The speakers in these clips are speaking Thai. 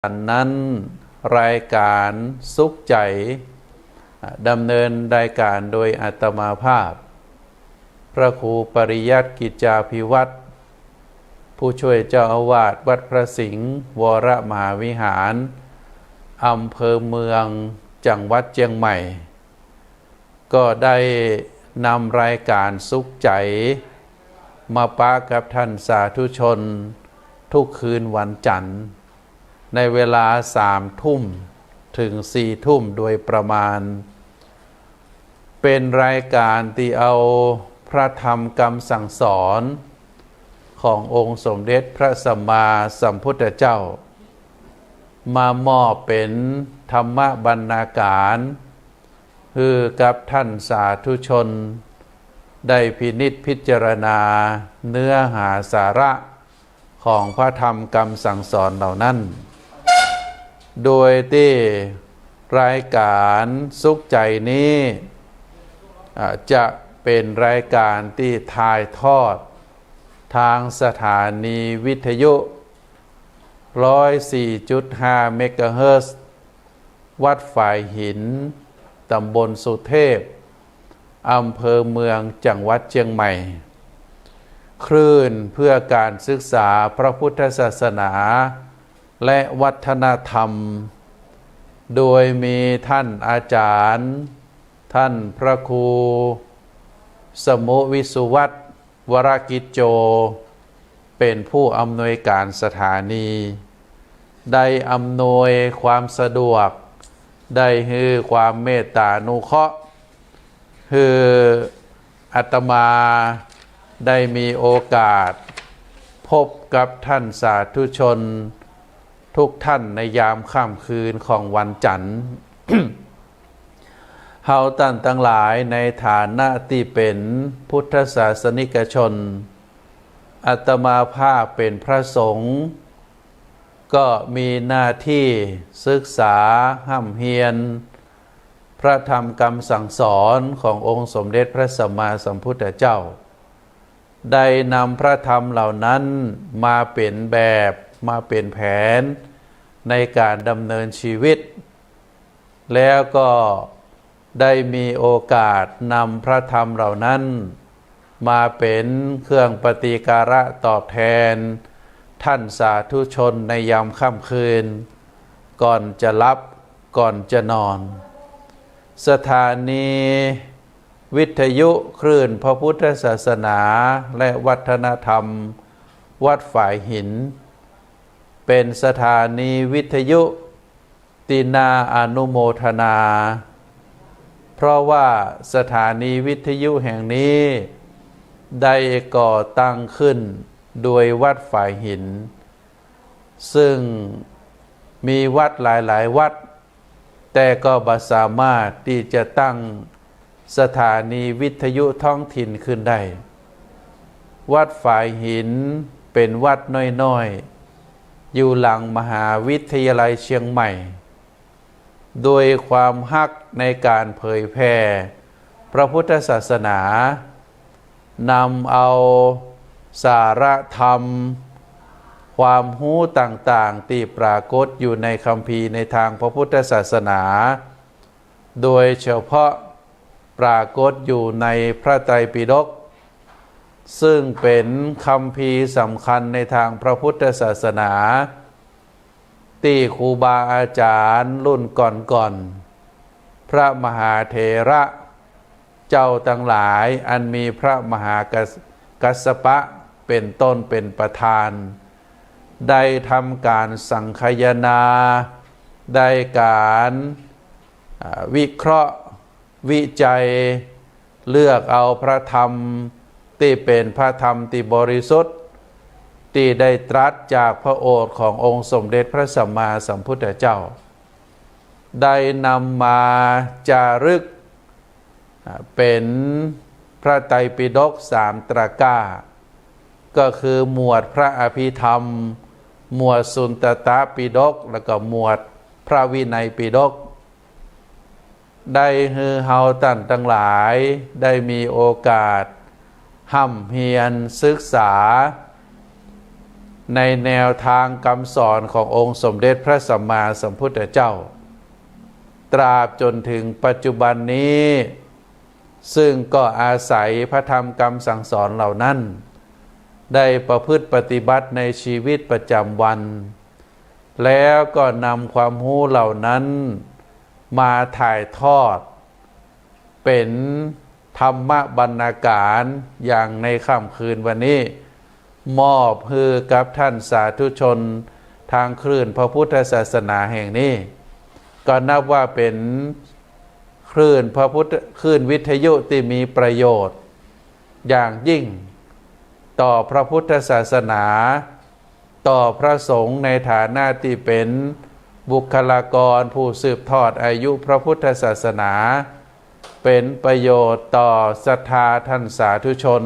อันนั้นรายการสุขใจดำเนินรายการโดยอาตมาภาพพระครูปริยัติกิจจาภิวัตรผู้ช่วยเจ้าอาวาสวัดพระสิงห์วรมหาวิหารอำเภอเมืองจังหวัดเชียงใหม่ก็ได้นำรายการสุขใจมาปะกับท่านสาธุชนทุกคืนวันจันทร์ในเวลา3 ทุ่มถึง4 ทุ่มโดยประมาณเป็นรายการที่เอาพระธรรมคำสั่งสอนขององค์สมเด็จพระสัมมาสัมพุทธเจ้ามามอบเป็นธรรมบรรณาการคือกับท่านสาธุชนได้พินิจพิจารณาเนื้อหาสาระของพระธรรมคำสั่งสอนเหล่านั้นโดยที่รายการสุขใจนี้จะเป็นรายการที่ถ่ายทอดทางสถานีวิทยุ 104.5 เมกะเฮิรตซ์วัดฝ่ายหินตำบลสุเทพอำเภอเมืองจังหวัดเชียงใหม่คลื่นเพื่อการศึกษาพระพุทธศาสนาและวัฒนธรรมโดยมีท่านอาจารย์ท่านพระครูสมุวิสุวัตรวรกิจโจเป็นผู้อำนวยการสถานีได้อำนวยความสะดวกได้ให้ความเมตตานุเคราะห์คืออาตมาได้มีโอกาสพบกับท่านสาธุชนทุกท่านในยามค่ำคืนของวันจันทร์ เฮาท่านทั้งหลายในฐานะที่เป็นพุทธศาสนิกชนอาตมาภาพเป็นพระสงฆ์ก็มีหน้าที่ศึกษาห้ำเฮียนพระธรรมคำสั่งสอนขององค์สมเด็จพระสัมมาสัมพุทธเจ้าได้นำพระธรรมเหล่านั้นมาเป็นแบบมาเป็นแผนในการดำเนินชีวิตแล้วก็ได้มีโอกาสนำพระธรรมเหล่านั้นมาเป็นเครื่องปฏิการะตอบแทนท่านสาธุชนในยามค่ำคืนก่อนจะหลับก่อนจะนอนสถานีวิทยุคลื่นพระพุทธศาสนาและวัฒนธรรมวัดฝ่ายหินเป็นสถานีวิทยุตินาอนุโมทนาเพราะว่าสถานีวิทยุแห่งนี้ได้ก่อตั้งขึ้นโดยวัดฝ่ายหินซึ่งมีวัดหลายวัดแต่ก็บ่สามารถที่จะตั้งสถานีวิทยุท้องถิ่นขึ้นได้วัดฝ่ายหินเป็นวัดน้อยๆอยู่หลังมหาวิทยาลัยเชียงใหม่โดยความฮักในการเผยแพร่พระพุทธศาสนานำเอาสาระธรรมความรู้ต่างๆที่ปรากฏอยู่ในคัมภีร์ในทางพระพุทธศาสนาโดยเฉพาะปรากฏอยู่ในพระไตรปิฎกซึ่งเป็นคัมภีร์สำคัญในทางพระพุทธศาสนาที่ครูบาอาจารย์รุ่นก่อนๆพระมหาเถระเจ้าทั้งหลายอันมีพระมหากัสสปะเป็นต้นเป็นประธานได้ทำการสังคายนาได้การวิเคราะห์วิจัยเลือกเอาพระธรรมที่เป็นพระธรรมที่บริสุทธิ์ที่ได้ตรัสจากพระโอษฐ์ขององค์สมเด็จพระสัมมาสัมพุทธเจ้าได้นำมาจารึกเป็นพระไตรปิฎก3 ตรกาก็คือหมวดพระอภิธรรมหมวดสุนตตปิฎกแล้วก็หมวดพระวินัยปิฎกได้ฮือเฮาท่านทั้งหลายได้มีโอกาสห้ำเฮียนศึกษา ในแนวทางคำสอนขององค์สมเด็จพระสัมมาสัมพุทธเจ้าตราบจนถึงปัจจุบันนี้ซึ่งก็อาศัยพระธรรมคำสั่งสอนเหล่านั้นได้ประพฤติปฏิบัติในชีวิตประจำวันแล้วก็นำความรู้เหล่านั้นมาถ่ายทอดเป็นธรรมบรรณาการอย่างในค่ำคืนวันนี้มอบให้กับท่านสาธุชนทางคลื่นพระพุทธศาสนาแห่งนี้ก็นับว่าเป็นคลื่นพระพุทธคลื่นวิทยุที่มีประโยชน์อย่างยิ่งต่อพระพุทธศาสนาต่อพระสงฆ์ในฐานะที่เป็นบุคลากรผู้สืบทอดอายุพระพุทธศาสนาเป็นประโยชน์ต่อศรัทธาท่านสาธุชน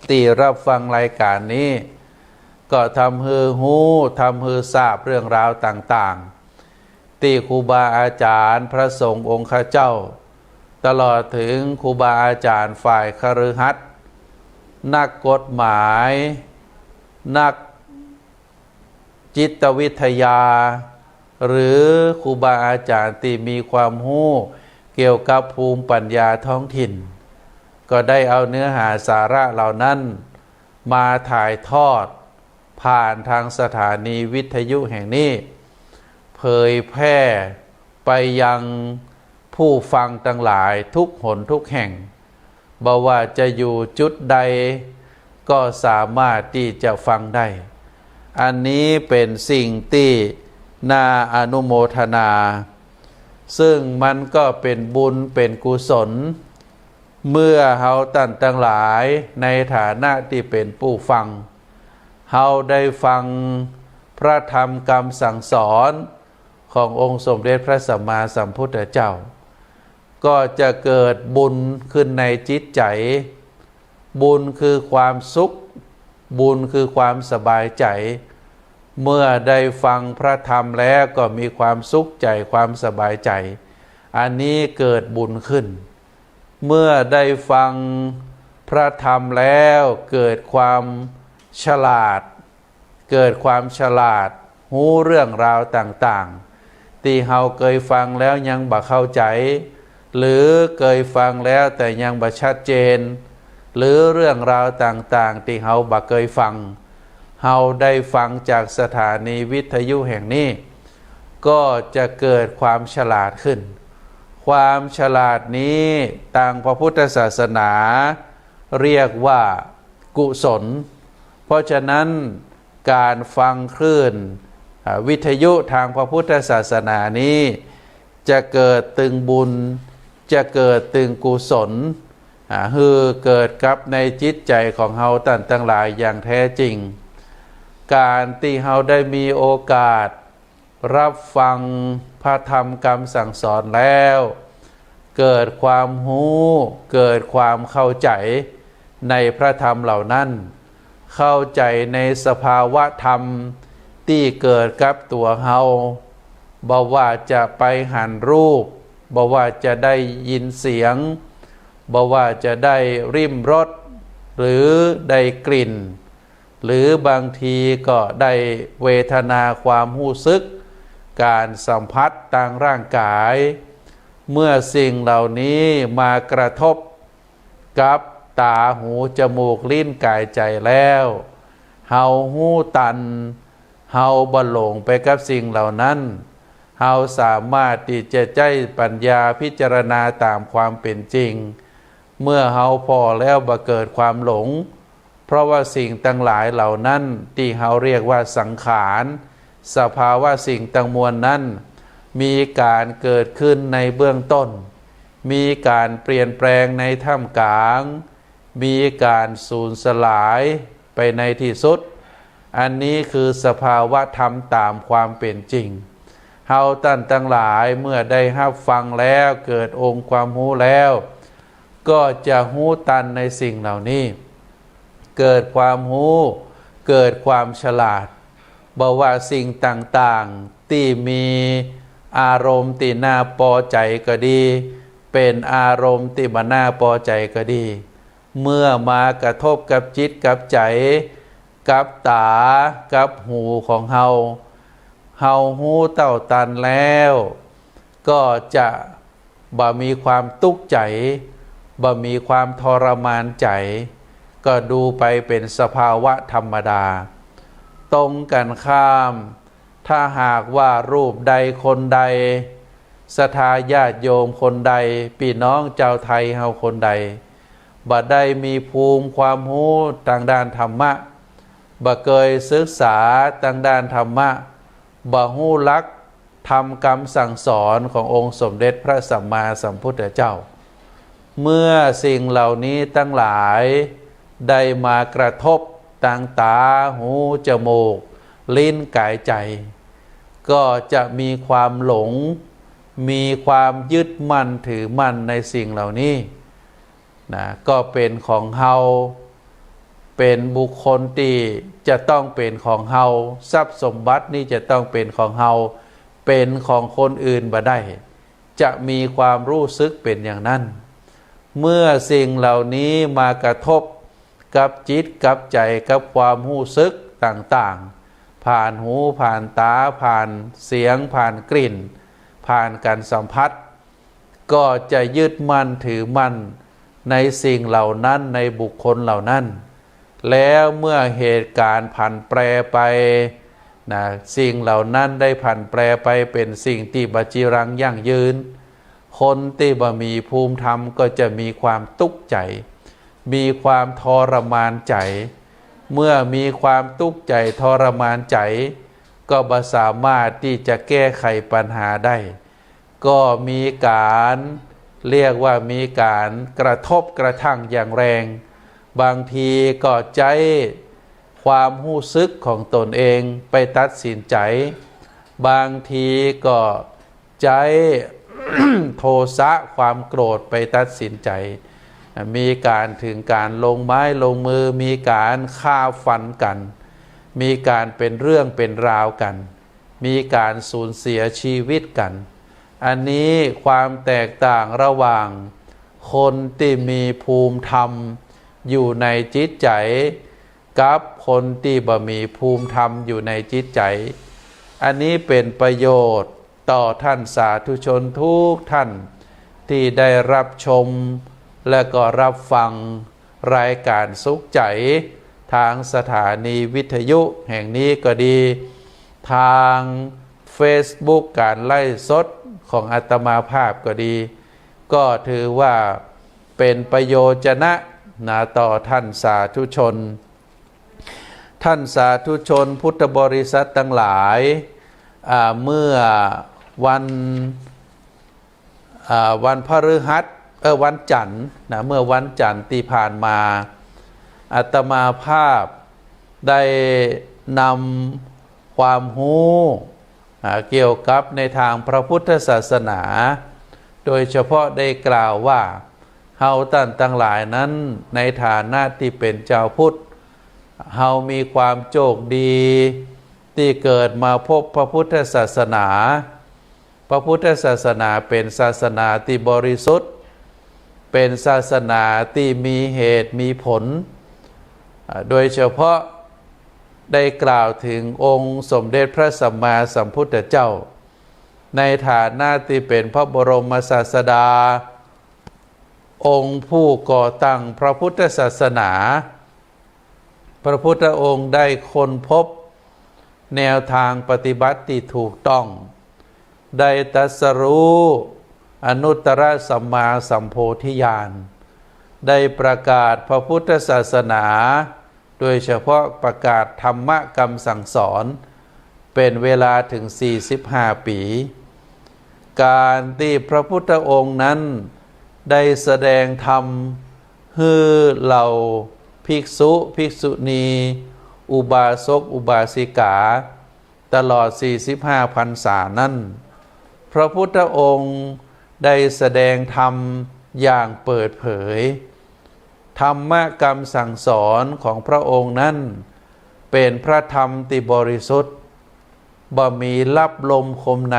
ที่รับฟังรายการนี้ก็ทำให้รู้ทำให้ทราบเรื่องราวต่างๆที่ครูบาอาจารย์พระสงฆ์องค์ข้าเจ้าตลอดถึงครูบาอาจารย์ฝ่ายคฤหัสถ์นักกฎหมายนักจิตวิทยาหรือครูบาอาจารย์ที่มีความรู้เกี่ยวกับภูมิปัญญาท้องถิ่นก็ได้เอาเนื้อหาสาระเหล่านั้นมาถ่ายทอดผ่านทางสถานีวิทยุแห่งนี้เผยแพร่ไปยังผู้ฟังทั้งหลายทุกหนทุกแห่งบ่ว่าจะอยู่จุดใดก็สามารถที่จะฟังได้อันนี้เป็นสิ่งที่น่าอนุโมทนาซึ่งมันก็เป็นบุญเป็นกุศลเมื่อเฮาท่านทั้งหลายในฐานะที่เป็นผู้ฟังเฮาได้ฟังพระธรรมคำสั่งสอนขององค์สมเด็จพระสัมมาสัมพุทธเจ้าก็จะเกิดบุญขึ้นในจิตใจบุญคือความสุขบุญคือความสบายใจเมื่อได้ฟังพระธรรมแล้วก็มีความสุขใจความสบายใจอันนี้เกิดบุญขึ้นเมื่อได้ฟังพระธรรมแล้วเกิดความฉลาดเกิดความฉลาดรู้เรื่องราวต่างๆที่เฮาเคยฟังแล้วยังบ่เข้าใจหรือเคยฟังแล้วแต่ยังบ่ชัดเจนหรือเรื่องราวต่างๆที่เฮาบ่เคยฟังเฮาได้ฟังจากสถานีวิทยุแห่งนี้ก็จะเกิดความฉลาดขึ้นความฉลาดนี้ทางพระพุทธศาสนาเรียกว่ากุศลเพราะฉะนั้นการฟังคลื่นวิทยุทางพระพุทธศาสนานี้จะเกิดตึงบุญจะเกิดตึงกุศลคือเกิดกับในจิตใจของเฮาท่านทั้งหลายอย่างแท้จริงการที่เฮาได้มีโอกาสรับฟังพระธรรมคำสั่งสอนแล้วเกิดความรู้เกิดความเข้าใจในพระธรรมเหล่านั้นเข้าใจในสภาวะธรรมที่เกิดกับตัวเฮาบ่ว่าจะไปหันรูปบ่ว่าจะได้ยินเสียงบ่ว่าจะได้ริมรสหรือได้กลิ่นหรือบางทีก็ได้เวทนาความรู้สึกการสัมผัสทางร่างกายเมื่อสิ่งเหล่านี้มากระทบกับตาหูจมูกลิ้นกายใจแล้วเฮาหูตันเฮาบหลงไปกับสิ่งเหล่านั้นเฮาสามารถที่จะใช้ปัญญาพิจารณาตามความเป็นจริงเมื่อเฮาพอแล้วบ่เกิดความหลงเพราะว่าสิ่งทั้งหลายเหล่านั้นที่เฮาเรียกว่าสังขารสภาวะสิ่งทั้งมวลนั้นมีการเกิดขึ้นในเบื้องต้นมีการเปลี่ยนแปลงในท่ามกลางมีการสูญสลายไปในที่สุดอันนี้คือสภาวะธรรมตามความเป็นจริงเฮาท่านทั้งหลายเมื่อได้รับฟังแล้วเกิดองค์ความรู้แล้วก็จะรู้ตันในสิ่งเหล่านี้เกิดความรู้เกิดความฉลาดบอกว่าสิ่งต่างๆที่มีอารมณ์ที่น่าพอใจก็ดีเป็นอารมณ์ที่บ่น่าพอใจก็ดีเมื่อมากระทบกับจิตกับใจ กับตากับหูของเฮาหูเต้าตันแล้วก็จะบ่มีความตุกข์ใจบ่มีความทรมานใจก็ดูไปเป็นสภาวะธรรมดาตรงกันข้ามถ้าหากว่ารูปใดคนใดศรัทธาญาติโยมคนใดพี่น้องเจ้าไทยเฮาคนใดบ่ได้มีภูมิความรู้ทางด้านธรรมะบ่เคยศึกษาทางด้านธรรมะบ่ฮู้ลักธรรมคำสั่งสอนขององค์สมเด็จพระสัมมาสัมพุทธเจ้าเมื่อสิ่งเหล่านี้ทั้งหลายได้มากระทบทางตาหูจมูกลิ้นกายใจก็จะมีความหลงมีความยึดมั่นถือมั่นในสิ่งเหล่านี้นะก็เป็นของเฮาเป็นบุคคลที่จะต้องเป็นของเฮาทรัพย์สมบัตินี่จะต้องเป็นของเฮาเป็นของคนอื่นบ่ได้จะมีความรู้สึกเป็นอย่างนั้นเมื่อสิ่งเหล่านี้มากระทบกับจิตกับใจกับความรู้สึกต่างๆผ่านหูผ่านตาผ่านเสียงผ่านกลิ่นผ่านการสัมผัสก็จะยึดมั่นถือมั่นในสิ่งเหล่านั้นในบุคคลเหล่านั้นแล้วเมื่อเหตุการณ์ผันแปรไปนะสิ่งเหล่านั้นได้ผันแปรไปเป็นสิ่งที่บจีรังยั่งยืนคนที่บ่มีภูมิธรรมก็จะมีความทุกข์ใจมีความทรมานใจเมื่อมีความทุกข์ใจทรมานใจก็บ่สามารถที่จะแก้ไขปัญหาได้ก็มีการเรียกว่ามีการกระทบกระทั่งอย่างแรงบางทีก็ใจความรู้สึกของตนเองไปตัดสินใจบางทีก็ใจ โทสะความโกรธไปตัดสินใจมีการถึงการลงไม้ลงมือมีการฆ่าฟันกันมีการเป็นเรื่องเป็นราวกันมีการสูญเสียชีวิตกันอันนี้ความแตกต่างระหว่างคนที่มีภูมิธรรมอยู่ในจิตใจกับคนที่บ่มีภูมิธรรมอยู่ในจิตใจอันนี้เป็นประโยชน์ต่อท่านสาธุชนทุกท่านที่ได้รับชมและก็รับฟังรายการสุขใจทางสถานีวิทยุแห่งนี้ก็ดีทาง Facebook การไล่สดของอาตมาภาพก็ดีก็ถือว่าเป็นประโยชนะต่อท่านสาธุชนท่านสาธุชนพุทธบริษัททั้งหลายเมื่อวันพฤหัสวันจันทร์เมื่อวันจันทร์ที่ผ่านมาอาตมาภาพได้นำความรู้เกี่ยวกับในทางพระพุทธศาสนาโดยเฉพาะได้กล่าวว่าเฮาท่านทั้งหลายนั้นในฐานะที่เป็นเจ้าพุทธเฮามีความโชคดีที่เกิดมาพบพระพุทธศาสนาพระพุทธศาสนาเป็นศาสนาที่บริสุทธิ์เป็นศาสนาที่มีเหตุมีผลโดยเฉพาะได้กล่าวถึงองค์สมเด็จพระสัมมาสัมพุทธเจ้าในฐานะที่เป็นพระบรมศาสดาองค์ผู้ก่อตั้งพระพุทธศาสนาพระพุทธองค์ได้ค้นพบแนวทางปฏิบัติที่ถูกต้องได้ตรัสรู้อนุตตรสัมมาสัมโพธิญาณได้ประกาศพระพุทธศาสนาโดยเฉพาะประกาศธรรมคำสั่งสอนเป็นเวลาถึง45 ปีการที่พระพุทธองค์นั้นได้แสดงธรรมให้เหล่าภิกษุภิกษุณีอุบาสกอุบาสิกาตลอด45 พรรษานั้นพระพุทธองค์ได้แสดงธรรมอย่างเปิดเผยธรรมกรรมสั่งสอนของพระองค์นั้นเป็นพระธรรมที่บริสุทธิ์บ่มีลับลมคมใน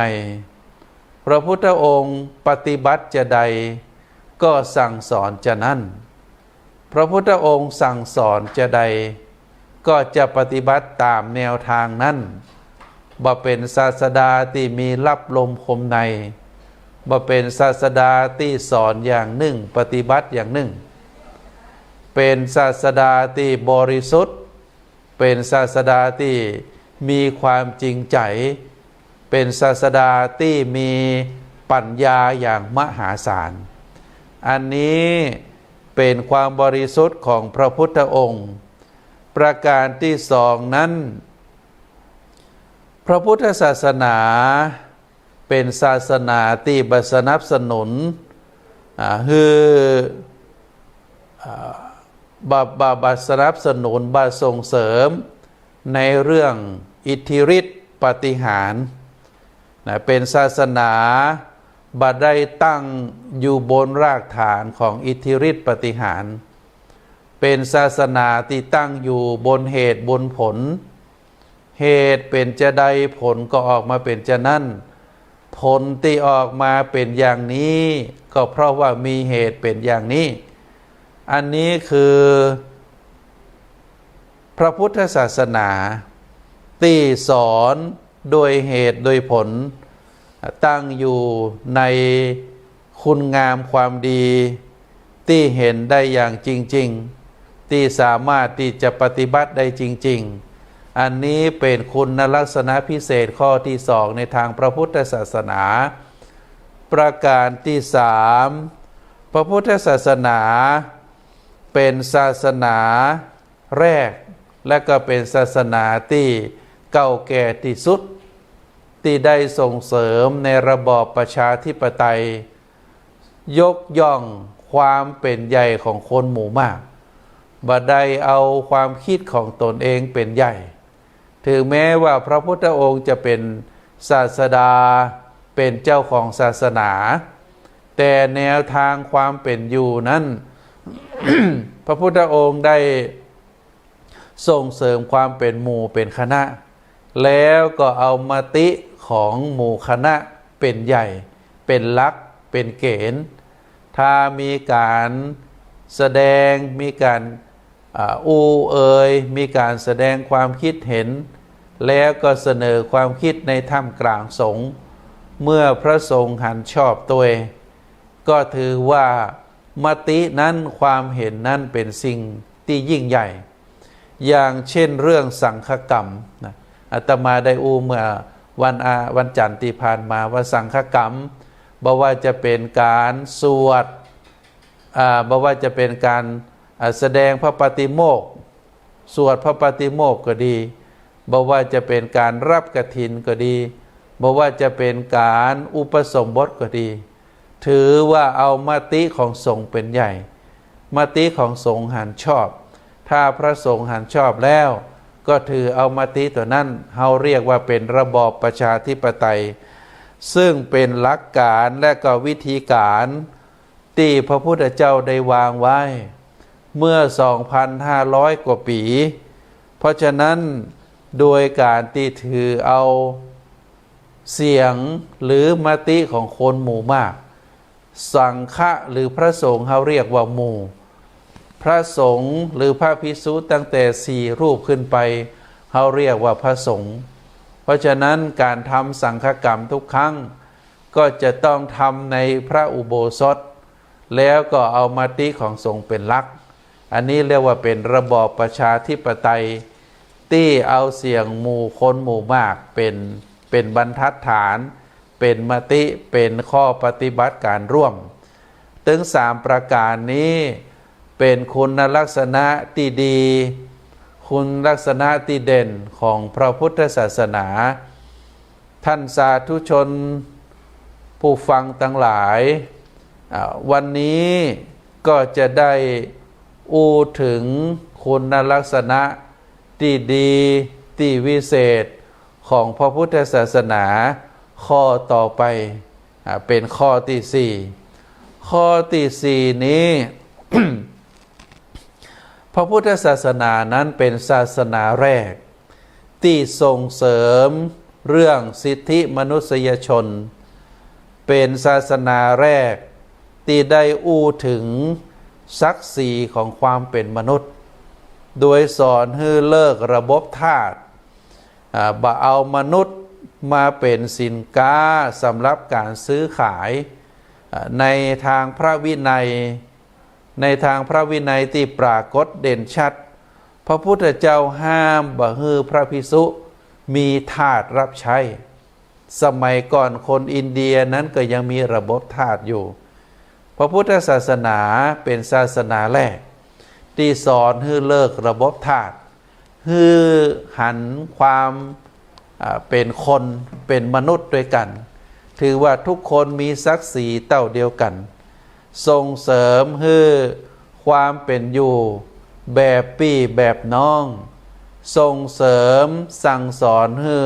พระพุทธองค์ปฏิบัติจะใดก็สั่งสอนจะนั้นพระพุทธองค์สั่งสอนจะใด ก็จะปฏิบัติตามแนวทางนั้นบ่เป็นศาสดาที่มีลับลมคมในบ่เป็นศาสดาที่สอนอย่างหนึ่งปฏิบัติอย่างหนึ่งเป็นศาสดาที่บริสุทธิ์เป็นศาสดาที่มีความจริงใจเป็นศาสดาที่มีปัญญาอย่างมหาศาลอันนี้เป็นความบริสุทธิ์ของพระพุทธองค์ประการที่สองนั้นพระพุทธศาสนาเป็นศาสนาที่สนับสนุนสนับสนุนส่งเสริมในเรื่องอิทธิฤทธิปาฏิหาริย์เป็นศาสนาได้ตั้งอยู่บนรากฐานของอิทธิฤทธิปาฏิหาริย์เป็นศาสนาที่ตั้งอยู่บนเหตุบนผลเหตุเป็นจะใดผลก็ออกมาเป็นจะนั่นผลที่ออกมาเป็นอย่างนี้ก็เพราะว่ามีเหตุเป็นอย่างนี้อันนี้คือพระพุทธศาสนาที่สอนโดยเหตุโดยผลตั้งอยู่ในคุณงามความดีที่เห็นได้อย่างจริงๆที่สามารถที่จะปฏิบัติได้จริงๆอันนี้เป็นคุณลักษณะพิเศษข้อที่สองในทางพระพุทธศาสนาประการที่สามพระพุทธศาสนาเป็นศาสนาแรกและก็เป็นศาสนาที่เก่าแก่ที่สุดที่ได้ส่งเสริมในระบอบประชาธิปไตยยกย่องความเป็นใหญ่ของคนหมู่มากบ่ได้เอาความคิดของตนเองเป็นใหญ่ถึงแม้ว่าพระพุทธองค์จะเป็นศาสดาเป็นเจ้าของศาสนาแต่แนวทางความเป็นอยู่นั้น พระพุทธองค์ได้ส่งเสริมความเป็นหมู่เป็นคณะแล้วก็เอามติของหมู่คณะเป็นใหญ่เป็นหลักเป็นเกณฑ์ถ้ามีการแสดงมีการมีการแสดงความคิดเห็นแล้วก็เสนอความคิดในท่ามกลางสงฆ์เมื่อพระสงฆ์หันชอบตัวก็ถือว่ามตินั้นความเห็นนั้นเป็นสิ่งที่ยิ่งใหญ่อย่างเช่นเรื่องสังฆกรรมอาตมาได้เมื่อวันจันทร์ที่ผ่านมาว่าสังฆกรรมบอกว่าจะเป็นการสวดบอกว่าจะเป็นการแสดงพระปฏิโมกข์สวดพระปฏิโมกข์ก็ดีบอกว่าจะเป็นการรับกฐินก็ดีบอกว่าจะเป็นการอุปสมบทก็ดีถือว่าเอามติของสงฆ์เป็นใหญ่มติของสงฆ์หันชอบถ้าพระสงฆ์หันชอบแล้วก็ถือเอามติตัวนั้นเราเรียกว่าเป็นระบอบประชาธิปไตยซึ่งเป็นหลักการและก็วิธีการที่พระพุทธเจ้าได้วางไว้เมื่อ 2,500 กว่าปีเพราะฉะนั้นโดยการที่ถือเอาเสียงหรือมติของคนหมู่มากสังฆะหรือพระสงฆ์เขาเรียกว่าหมู่พระสงฆ์หรือพระภิกษุตั้งแต่4รูปขึ้นไปเขาเรียกว่าพระสงฆ์เพราะฉะนั้นการทำสังฆกรรมทุกครั้งก็จะต้องทำในพระอุโบสถแล้วก็เอามติของสงฆ์เป็นหลักอันนี้เรียกว่าเป็นระบอบประชาธิปไตยที่เอาเสียงหมู่คนหมู่มากเป็นบรรทัดฐานเป็นมติเป็นข้อปฏิบัติการร่วมถึง3ประการนี้เป็นคุณลักษณะที่ดีคุณลักษณะที่เด่นของพระพุทธศาสนาท่านสาธุชนผู้ฟังทั้งหลายวันนี้ก็จะได้ถึงคุณลักษณะที่ดีที่วิเศษของพระพุทธศาสนาข้อต่อไปเป็นข้อที่4ข้อที่4นี้ พระพุทธศาสนานั้นเป็นศาสนาแรกที่ส่งเสริมเรื่องสิทธิมนุษยชนเป็นศาสนาแรกที่ได้ถึงศักดิ์ศรีของความเป็นมนุษย์ โดยสอนให้เลิกระบบทาสบ่เอามนุษย์มาเป็นสินค้าสำหรับการซื้อขายในทางพระวินัยที่ปรากฏเด่นชัดพระพุทธเจ้าห้ามบ่ให้พระภิกษุมีทาสรับใช้สมัยก่อนคนอินเดียนั้นก็ยังมีระบบทาสอยู่พระพุทธศาสนาเป็นศาสนาแรกที่สอนให้เลิกระบบทาสให้หันความเป็นคนเป็นมนุษย์ด้วยกันถือว่าทุกคนมีศักดิ์ศรีเท่าเดียวกันส่งเสริมให้ความเป็นอยู่แบบพี่แบบน้องส่งเสริมสั่งสอนให้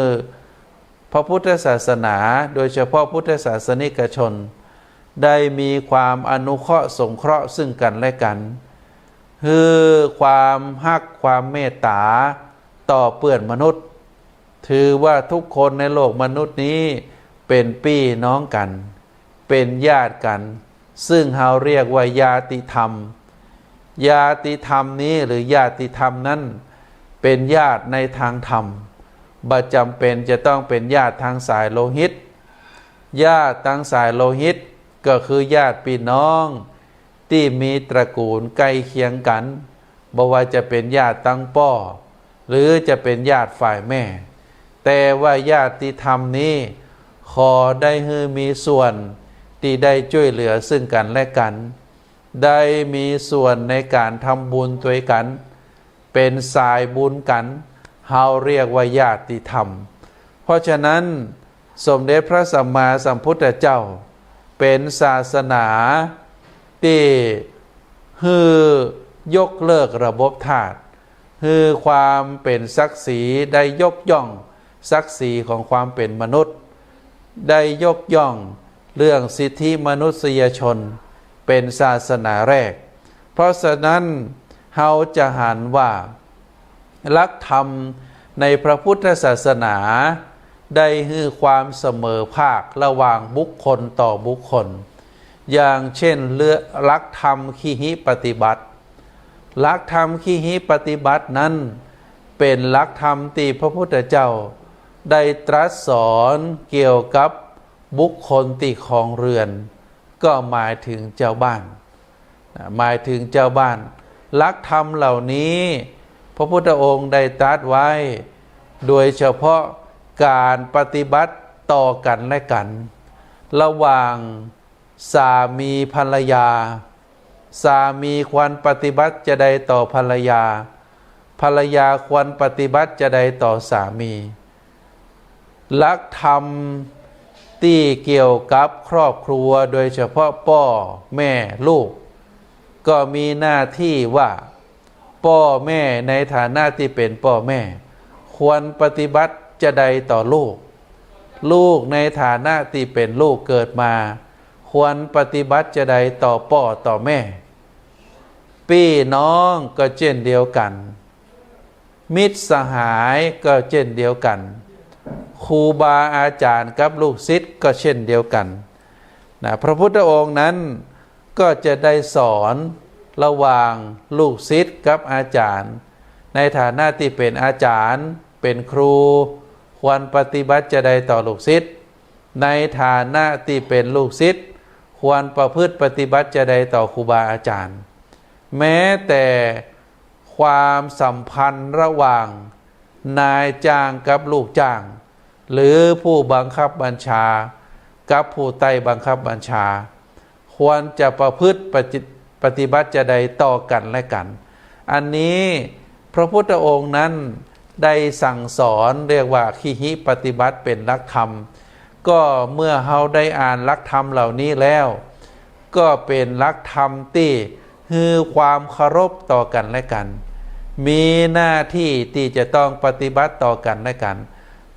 พระพุทธศาสนาโดยเฉพาะพุทธศาสนิกชนได้มีความอนุเคราะห์สงเคราะห์ซึ่งกันและกันคือความฮักความเมตตาต่อเพื่อนมนุษย์ถือว่าทุกคนในโลกมนุษย์นี้เป็นพี่น้องกันเป็นญาติกันซึ่งเราเรียกว่าญาติธรรมญาติธรรมนี้หรือญาติธรรมนั้นเป็นญาติในทางธรรมบ่จำเป็นจะต้องเป็นญาติทางสายโลหิตญาติทางสายโลหิตก็คือญาติพี่น้องที่มีตระกูลใกล้เคียงกันบ่ว่าจะเป็นญาติตั้งป้อหรือจะเป็นญาติฝ่ายแม่แต่ว่าญาติธรรมนี้ขอได้ให้มีส่วนที่ได้ช่วยเหลือซึ่งกันและกันได้มีส่วนในการทำบุญด้วยกันเป็นสายบุญกันเฮาเรียกว่าญาติธรรมเพราะฉะนั้นสมเด็จพระสัมมาสัมพุทธเจ้าเป็นศาสนาที่ฮือยกเลิกระบบทาสฮือความเป็นศักดิ์ศรีได้ยกย่องศักดิ์ศรีของความเป็นมนุษย์ได้ยกย่องเรื่องสิทธิมนุษยชนเป็นศาสนาแรกเพราะฉะนั้นเฮาจะหันว่าหลักธรรมในพระพุทธศาสนาได้ให้ความเสมอภาคระหว่างบุคคลต่อบุคคลอย่างเช่นหลักธรรมขีหิปฏิบัติหลักธรรมขีหิปฏิบัตินั้นเป็นหลักธรรมที่พระพุทธเจ้าได้ตรัสสอนเกี่ยวกับบุคคลที่ครองเรือนก็หมายถึงเจ้าบ้านหมายถึงเจ้าบ้านหลักธรรมเหล่านี้พระพุทธองค์ได้ตรัสไว้โดยเฉพาะการปฏิบัติต่อกันและกันระหว่างสามีภรรยาสามีควรปฏิบัติจะใดต่อภรรยาภรรยาควรปฏิบัติจะใดต่อสามีหลักธรรมที่เกี่ยวกับครอบครัวโดยเฉพาะพ่อแม่ลูกก็มีหน้าที่ว่าพ่อแม่ในฐานะที่เป็นพ่อแม่ควรปฏิบัติจะใดต่อลูกลูกในฐานะที่เป็นลูกเกิดมาควรปฏิบัติจะใดต่อพ่อต่อแม่พี่น้องก็เช่นเดียวกันมิตรสหายก็เช่นเดียวกันครูบาอาจารย์กับลูกศิษย์ก็เช่นเดียวกันนะพระพุทธองค์นั้นก็จะได้สอนระหว่างลูกศิษย์กับอาจารย์ในฐานะที่เป็นอาจารย์เป็นครูควรปฏิบัติจะใดต่อลูกศิษย์ในฐานะที่เป็นลูกศิษย์ควรประพฤติปฏิบัติจะใดต่อครูบาอาจารย์แม้แต่ความสัมพันธ์ระหว่างนายจ้างกับลูกจ้างหรือผู้บังคับบัญชากับผู้ใต้บังคับบัญชาควรจะประพฤติปฏิบัติจะใดต่อกันและกันอันนี้พระพุทธองค์นั้นได้สั่งสอนเรียกว่าขีหิปฏิบัติเป็นหลักธรรมก็เมื่อเราได้อ่านหลักธรรมเหล่านี้แล้วก็เป็นหลักธรรมที่คือความเคารพต่อกันและกันมีหน้าที่ที่จะต้องปฏิบัติต่อกันและกัน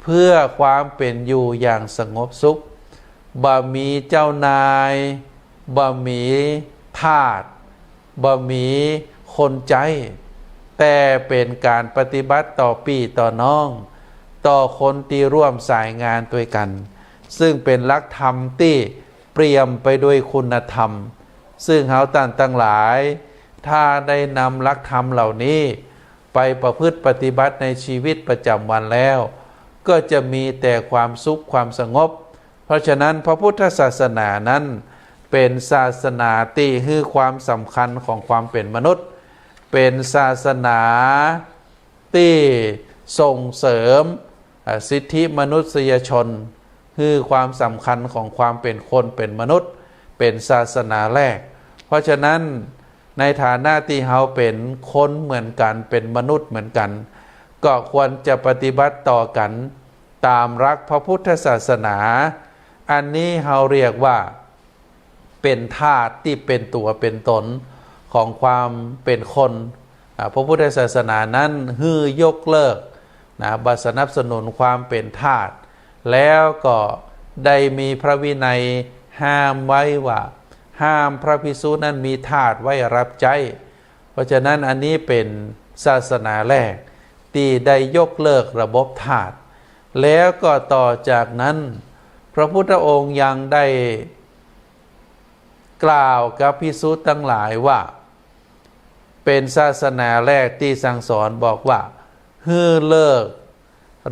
เพื่อความเป็นอยู่อย่างสงบสุขบ่มีเจ้านายบ่มีทาสบ่มีคนใจแต่เป็นการปฏิบัติต่อพี่ต่อน้องต่อคนที่ร่วมสายงานด้วยกันซึ่งเป็นหลักธรรมที่เปี่ยมไปด้วยคุณธรรมซึ่งเฮาท่านทั้งหลายถ้าได้นำหลักธรรมเหล่านี้ ไปประพฤติปฏิบัติในชีวิตประจำวันแล้วก็จะมีแต่ความสุขความสงบเพราะฉะนั้นพระพุทธศาสนานั้นเป็นศาสนาที่ให้ความสำคัญของความเป็นมนุษย์เป็นศาสนาที่ส่งเสริมสิทธิมนุษยชนคือความสำคัญของความเป็นคนเป็นมนุษย์เป็นศาสนาแรกเพราะฉะนั้นในฐานะที่เราเป็นคนเหมือนกันเป็นมนุษย์เหมือนกันก็ควรจะปฏิบัติต่อกันตามรักพระพุทธศาสนาอันนี้เราเรียกว่าเป็นธาตุที่เป็นตัวเป็นตนของความเป็นคนพระพุทธศาสนานั้นฮือยกเลิกบัสนับสนุนความเป็นทาสแล้วก็ได้มีพระวินัยห้ามไว้ว่าห้ามพระภิกษุนั้นมีทาสไว้รับใช้เพราะฉะนั้นอันนี้เป็นศาสนาแรกที่ได้ยกเลิกระบบทาสแล้วก็ต่อจากนั้นพระพุทธองค์ยังได้กล่าวกับภิกษุทั้งหลายว่าเป็นศาสนาแรกที่สั่งสอนบอกว่าให้เลิก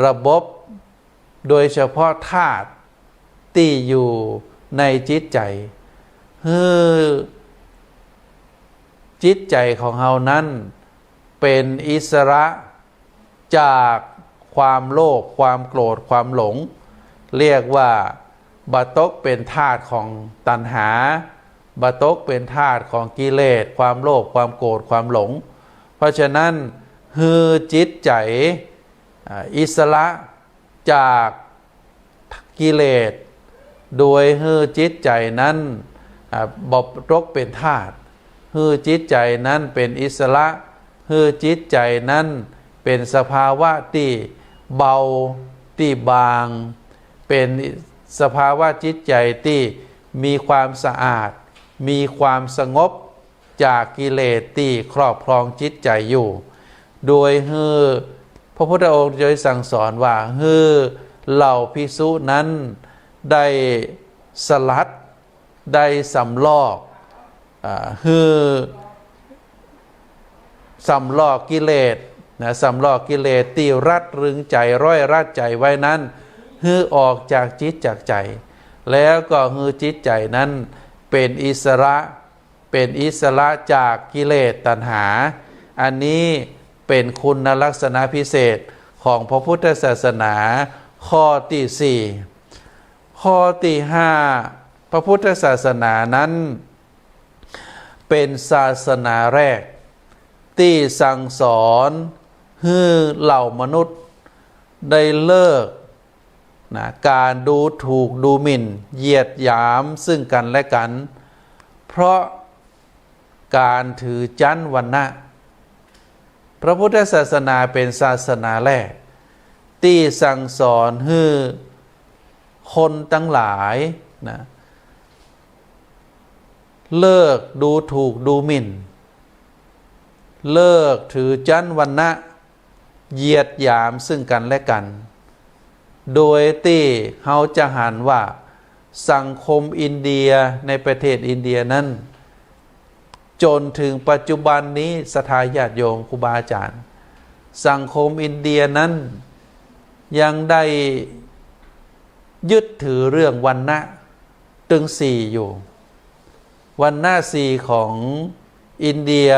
ระบบโดยเฉพาะธาตุที่อยู่ในจิตใจให้จิตใจของเรานั้นเป็นอิสระจากความโลภความโกรธความหลงเรียกว่าบัตกเป็นธาตุของตัณหาบัตกเป็นธาตุของกิเลสความโลภความโกรธความหลงเพราะฉะนั้นฮือจิตใจอิสระจากกิเลสโดยฮือจิตใจนั้นบอบรกเป็นธาตุฮือจิตใจนั้นเป็นอิสระฮือจิตใจนั้นเป็นสภาวะที่เบาที่บางเป็นสภาวะจิตใจที่มีความสะอาดมีความสงบจากกิเลสที่ครอบครองจิตใจอยู่โดยฮือพระพุทธองค์ได้สั่งสอนว่าฮือเหล่าภิกษุนั้นได้สลัดได้สำลอกฮือสำลอกกิเลสสำลอกกิเลสที่รัดรึงใจร้อยรัดใจไว้นั้นฮือออกจากจิตจากใจแล้วก็ฮือจิตใจนั้นเป็นอิสระจากกิเลสตัณหาอันนี้เป็นคุณลักษณะพิเศษของพระพุทธศาสนาข้อที่4ข้อที่5พระพุทธศาสนานั้นเป็นศาสนาแรกที่สั่งสอนให้เหล่ามนุษย์ได้เลิกการดูถูกดูหมิ่นเหยียดหยามซึ่งกันและกันเพราะการถือจั้นวรรณะพระพุทธศาสนาเป็นศาสนาแรกที่สั่งสอนให้คนทั้งหลายเลิกดูถูกดูหมิ่นเลิกถือจั้นวรรณะเหยียดหยามซึ่งกันและกันโดยที่เขาจะหันว่าสังคมอินเดียในประเทศอินเดียนั้นจนถึงปัจจุบันนี้ศรัทธาญาติโยมครูบาอาจารย์สังคมอินเดียนั้นยังได้ยึดถือเรื่องวรรณะถึง4อยู่วรรณะ4ของอินเดีย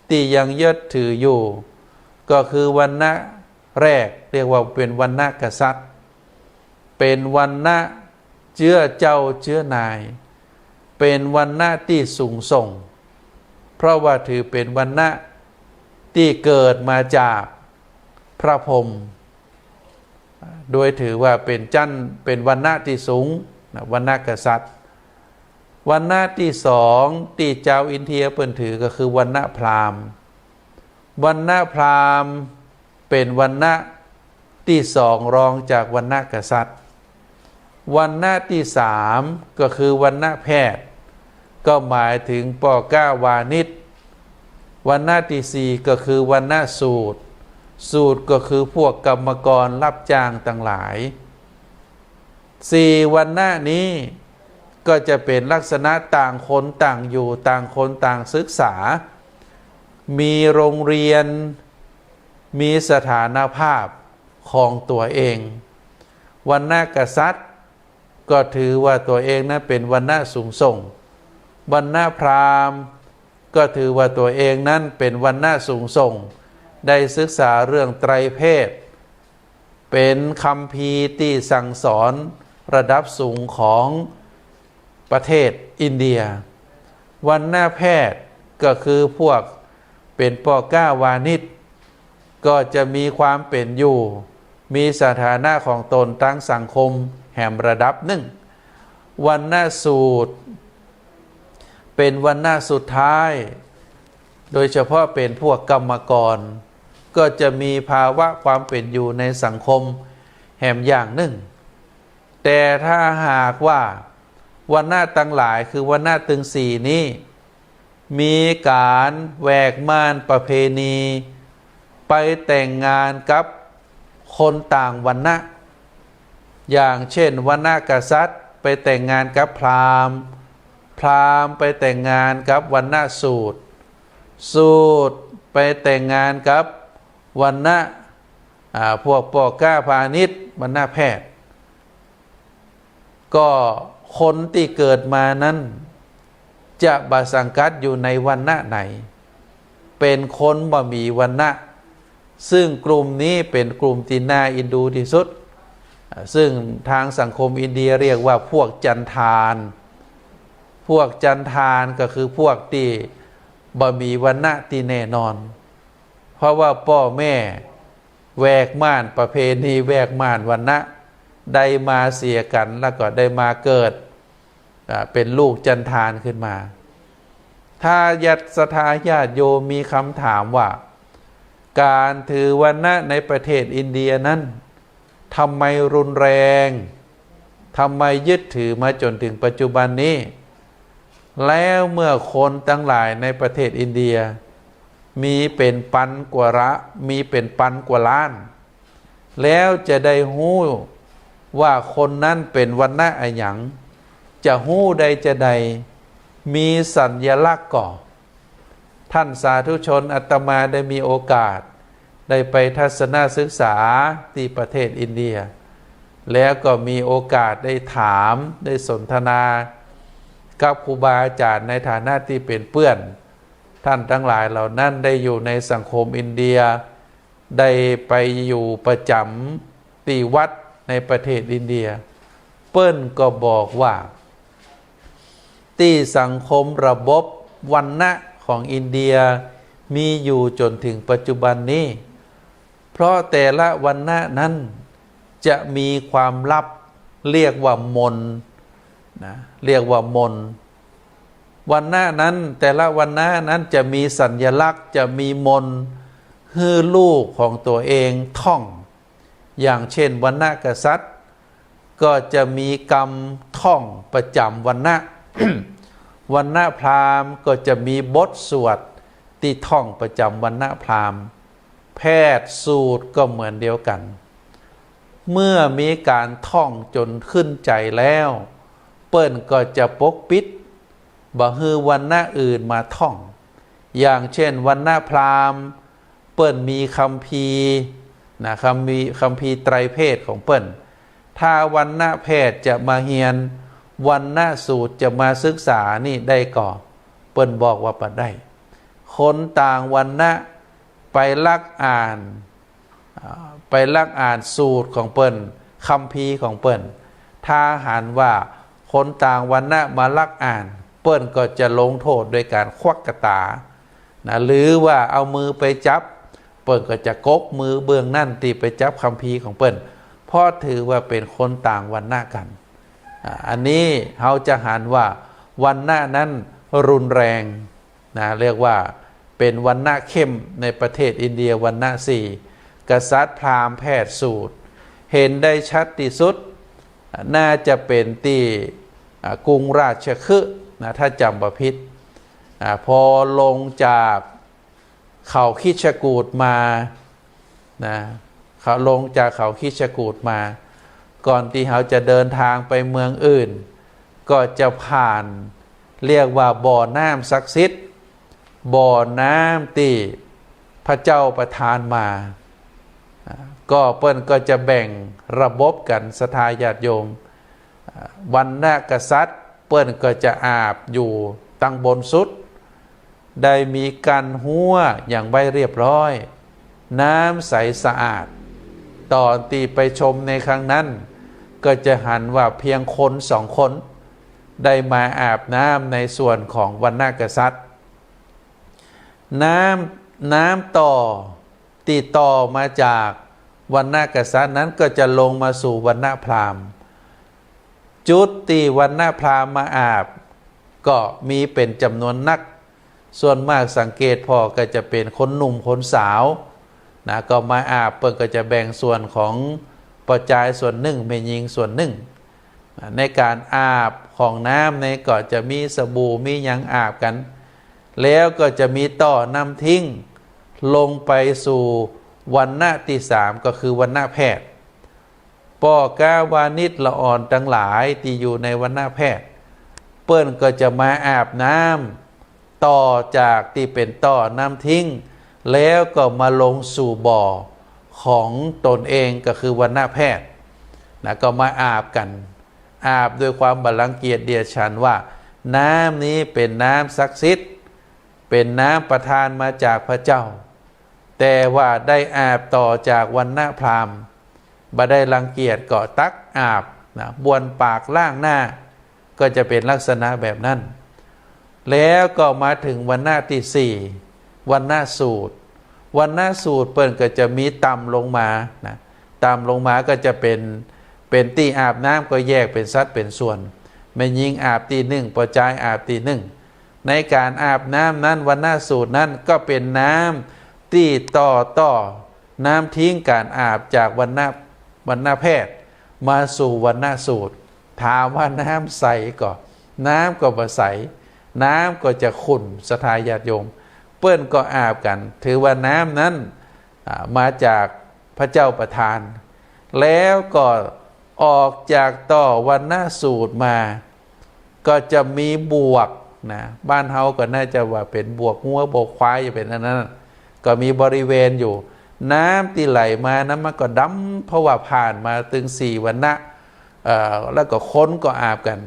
ที่ยังยึดถืออยู่ก็คือวรรณะแรกเรียกว่าเป็นวรรณะกษัตริย์เป็นวรรณะเชื้อเจ้าเชื้อนายเป็นวรรณะที่สูงส่งเพราะว่าถือเป็นวรรณะที่เกิดมาจากพระพรหมโดยถือว่าเป็นจั้นเป็นวรรณะที่สูงวรรณะกษัตริย์วรรณะที่2ที่เจ้าอินเดียเปิ้นถือก็คือวรรณะพราหมณ์วรรณะพราหมณ์เป็นวรรณะที่2รองจากวรรณะกษัตริย์วรรณะที่3ก็คือวรรณะแพทย์ก็หมายถึงปก้าวานิชวรรณะที่4ก็คือวรรณะสูตรก็คือพวกกรรมกรรับจ้างต่างหลาย4วรรณะนี้ก็จะเป็นลักษณะต่างคนต่างอยู่ต่างคนต่างศึกษามีโรงเรียน มีสถานภาพของตัวเองวรรณะกษัตริย์ก็ถือว่าตัวเองนั้นเป็นวรรณะสูงส่งวรรณะพราหมณ์ก็ถือว่าตัวเองนั้นเป็นวรรณะสูงส่งได้ศึกษาเรื่องไตรเพศเป็นคัมภีร์ที่สั่งสอนระดับสูงของประเทศอินเดียวรรณะแพทย์ก็คือพวกเป็นปก้าวานิชก็จะมีความเป็นอยู่มีสถานะของตนตั้งสังคมแห่งระดับหนึ่งวรรณะสูตรเป็นวรรณะสุดท้ายโดยเฉพาะเป็นพวกกรรมกรก็จะมีภาวะความเป็นอยู่ในสังคมแห่งอย่างหนึ่งแต่ถ้าหากว่าวรรณะตั้งหลายคือวรรณะตึงสี่นี้มีการแหวกม่านประเพณีไปแต่งงานกับคนต่างวรรณะอย่างเช่นวรรณะกษัตริย์ไปแต่งงานกับพราหมณ์พราหมณ์ไปแต่งงานกับวรรณะสูตรสูตรไปแต่งงานกับวรรณะพวกปก้าพาณิชย์วรรณะแพทย์ก็คนที่เกิดมานั้นจะบาสังกัดอยู่ในวรรณะไหนเป็นคนบ่มีวรรณะซึ่งกลุ่มนี้เป็นกลุ่มที่น่าอินดูที่สุดซึ่งทางสังคมอินเดียเรียกว่าพวกจันทานพวกจันทานก็คือพวกที่บ่มีวรรณะที่แน่นอนเพราะว่าพ่อแม่แหวกม่านประเพณีแหวกม่านวรรณะได้มาเสียกันแล้วก็ได้มาเกิดเป็นลูกจันทานขึ้นมาถ้าญาติศรัทธาญาติโยมมีคำถามว่าการถือวรรณะในประเทศอินเดียนั้นทำไมรุนแรงทำไมยึดถือมาจนถึงปัจจุบันนี้แล้วเมื่อคนทั้งหลายในประเทศอินเดียมีเป็นพันกว่ามีเป็นพันกว่าล้านแล้วจะได้หู้ว่าคนนั้นเป็นวรรณะอะไรหยังจะหู้ใดจะใดมีสัญลักษณ์ก่อท่านสาธุชนอาตมาได้มีโอกาสได้ไปทัศนศึกษาที่ประเทศอินเดียแล้วก็มีโอกาสได้ถามได้สนทนากับครูบาอาจารย์ในฐานะที่เป็นเพื่อนท่านทั้งหลายเหล่านั้นได้อยู่ในสังคมอินเดียได้ไปอยู่ประจำที่วัดในประเทศอินเดียเปิ้นก็บอกว่าที่สังคมระบบวรรณะของอินเดียมีอยู่จนถึงปัจจุบันนี้เพราะแต่ละวรรณะนั้นจะมีความลับเรียกว่ามนนะเรียกว่ามนวรรณะนั้นแต่ละวรรณะนั้นจะมีสัญลักษณ์จะมีมนให้ลูกของตัวเองท่องอย่างเช่นวรรณะกษัตริย์ก็จะมีกรรมท่องประจำวรรณะ วรรณะพราหมณ์ก็จะมีบทสวดที่ท่องประจำวรรณะพราหมณ์แพทย์สูตรก็เหมือนเดียวกันเมื่อมีการท่องจนขึ้นใจแล้วเปิ้นก็จะปกปิดบ่ฮือวรรณะอื่นมาท่องอย่างเช่นวรรณะพราหมณ์เปิ้นมีคัมภีร์นะคัมภีร์ไตรเพศของเปิ้นถ้าวรรณะแพทย์จะมาเรียนวรรณะสูตรจะมาศึกษานี่ได้ก่อเปิ้นบอกว่าบ่ได้คนต่างวรรณะไปลักอ่านสูตรของเปิ้นคัมภีร์ของเปิ้นถ้าหากว่าคนต่างวรรณะมาลักอ่านเปิ้นก็จะลงโทษโดยการควักกระตานะหรือว่าเอามือไปจับเปิ้นก็จะกกมือเบื้องนั่นตีไปจับคัมภีร์ของเปิ้นเพราะถือว่าเป็นคนต่างวรรณะกันอันนี้เราจะหันว่าวรรณะนั้นรุนแรงนะเรียกว่าเป็นวรรณะเข้มในประเทศอินเดียวรรณะสี่กษัตริย์พราหมณ์แพทย์สูตรเห็นได้ชัดที่สุดน่าจะเป็นที่กรุงราชคฤห์นะถ้าจำบ่ผิดพอลงจากเขาคิชกูฏมานะเขาลงจากเขาคิชกูฏมาก่อนที่เขาจะเดินทางไปเมืองอื่นก็จะผ่านเรียกว่าบ่อน้ำศักดิ์สิทธิ์บ่อน้ำที่ พระเจ้าประทานมาก็เปิ้นก็จะแบ่งระบบกันศรัทธาญาติโยมวันณกษัตริย์เปิ้นก็จะอาบอยู่ตั้งบนสุดได้มีการหัวอย่างไว้เรียบร้อยน้ำใสสะอาดตอนที่ไปชมในครั้งนั้นก็จะหันว่าเพียงคนสองคนได้มาอาบน้ำในส่วนของวันณกษัตริย์น้ำต่อติดต่อมาจากวันณกษัตริย์นั้นก็จะลงมาสู่วันณพราหมณ์จุดที่วันณพราหมณ์มาอาบก็มีเป็นจำนวนนักส่วนมากสังเกตพอก็จะเป็นคนหนุ่มคนสาวนะก็มาอาบเปิ่นก็จะแบ่งส่วนของปัจจัยส่วนหนึ่งเมยิงส่วนหนึ่งในการอาบของน้ำในก็จะมีสบู่มีหยังอาบกันแล้วก็จะมีต่อน้ำทิ้งลงไปสู่วันณะที่สามก็คือวันณะแพทย์ป่อกาวานิชละอ่อนทั้งหลายที่อยู่ในวันณะแพทย์เปิ้นก็จะมาอาบน้ำต่อจากที่เป็นต่อน้ำทิ้งแล้วก็มาลงสู่บ่อของตนเองก็คือวันณะแพทย์นะก็มาอาบกันอาบด้วยความบัลลังก์เกียรติเดียดฉันว่าน้ำนี้เป็นน้ำศักดิ์สิทธิ์เป็นน้ำประทานมาจากพระเจ้าแต่ว่าได้อาบต่อจากวันณะพราหมณ์บ่ได้รังเกียจก็ตักอาบนะบ้วนปากล้างหน้าก็จะเป็นลักษณะแบบนั้นแล้วก็มาถึงวันณะที่สี่วันณะสูตรวันณะสูตรเปิ้นก็จะมีต่ำลงมานะต่ำลงมาก็จะเป็นที่อาบน้ำก็แยกเป็นสัดเป็นส่วนแม่ยิงอาบที่หนึ่งปอจายอาบที่หนึ่งในการอาบน้ำนั้นวันณะสูตรนั้นก็เป็นน้ำที่ต่อน้ำทิ้งการอาบจากวันณะแพทย์มาสู่วันณะสูตรถามว่าน้ำใสก็น้ำก็บ่ใสน้ำก็จะขุ่นศรัทธาญาติโยมเปิ้นก็อาบกันถือว่าน้ำนั้นมาจากพระเจ้าประทานแล้วก็ออกจากต่อวันณะสูตรมาก็จะมีบวกนะบ้านเฮาก็น่าจะว่าเป็นบวกงัวบวกควายจะเป็นอันนั้นก็มีบริเวณอยู่น้ำที่ไหลมานั้นมันก็ดำเพราะว่าผ่านมาถึงสี่วันณะแล้วก็ค้นก็อาบกัน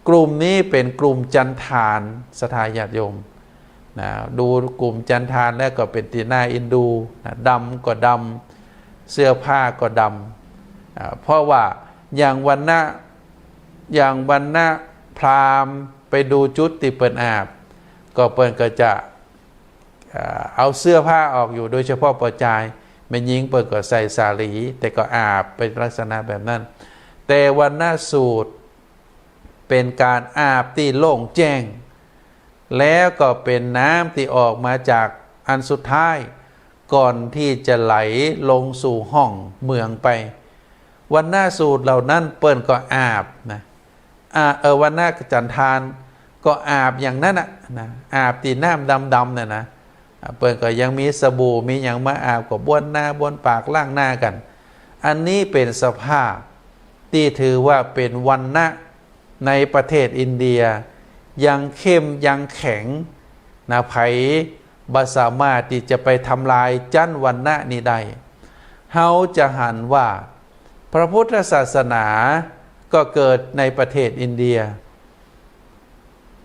กลุ่มนี้เป็นกลุ่มจันทานศรัทธาญาติโยมนะดูกลุ่มจันทานแล้วก็เป็นตีหน้าอินดูนะดำก็ดำเสื้อผ้าก็ดำเพราะว่าอย่างวันณะพราหมณ์ไปดูจุดที่เปิดอาบก็เปิดก็จะเอาเสื้อผ้าออกอยู่โดยเฉพาะปอจายแม่ยิงเปิดก็ใส่สาลีแต่ก็อาบเป็นลักษณะแบบนั้นแต่วันณะสูตรเป็นการอาบที่โล่งแจ้งแล้วก็เป็นน้ำที่ออกมาจากอันสุดท้ายก่อนที่จะไหลลงสู่ห้องเมืองไปวันณะสูตรเหล่านั้นเปิ้นก็อาบนะวันณะจันทานก็อาบอย่างนั้นนะอาบตีน้ำดำเนี่ยนะเปิ้นก็ยังมีสบู่มีอย่างมาอาบก็บ้วนหน้าบ้วนปากล้างหน้ากันอันนี้เป็นสภาพที่ถือว่าเป็นวันณะในประเทศอินเดียยังเข้มยังแข็งนะไผบ่สามารถที่จะไปทำลายจั้นวันณะนี้ได้เฮาจะหันว่าพระพุทธศาสนาก็เกิดในประเทศอินเดีย